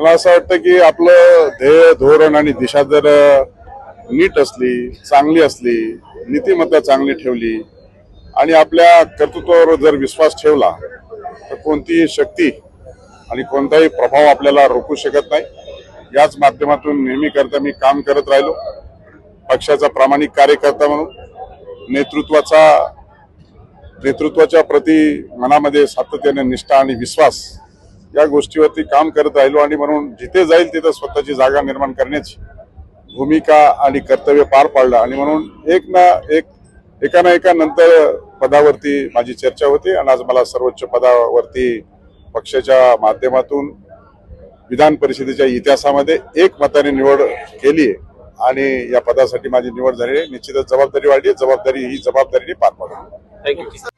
मला असं वाटतं की आपलं ध्येय धोरण आणि दिशा जर नीट असली, चांगली असली, नीतिमत्ता चांगली ठेवली आणि आपल्या कर्तृत्वावर जर विश्वास ठेवला तर कोणतीही शक्ती आणि कोणताही प्रभाव आपल्याला रोखू शकत नाही। याच माध्यमातून नेहमी करता मी काम करत राहिलो। पक्षाचा प्रामाणिक कार्यकर्ता म्हणून नेतृत्वाच्या प्रति मनामध्ये सातत्याने निष्ठा आणि विश्वास या गोष्टीवरती काम करत राहिलो आणि म्हणून जिथे जाईल तिथे स्वतःची जागा निर्माण करण्याची भूमिका आणि कर्तव्य पार पाडलं आणि म्हणून एका ना एका नंतर पदावरती माझी चर्चा होती आणि आज मला सर्वोच्च पदावरती पक्षाच्या माध्यमातून विधान परिषदेच्या इतिहासामध्ये एक मताने निवड केली आणि या पदासाठी माझी निवड झाली। निश्चितच जबाबदारी वाढली, ही जबाबदारीने पार पाडू। थँक्यू।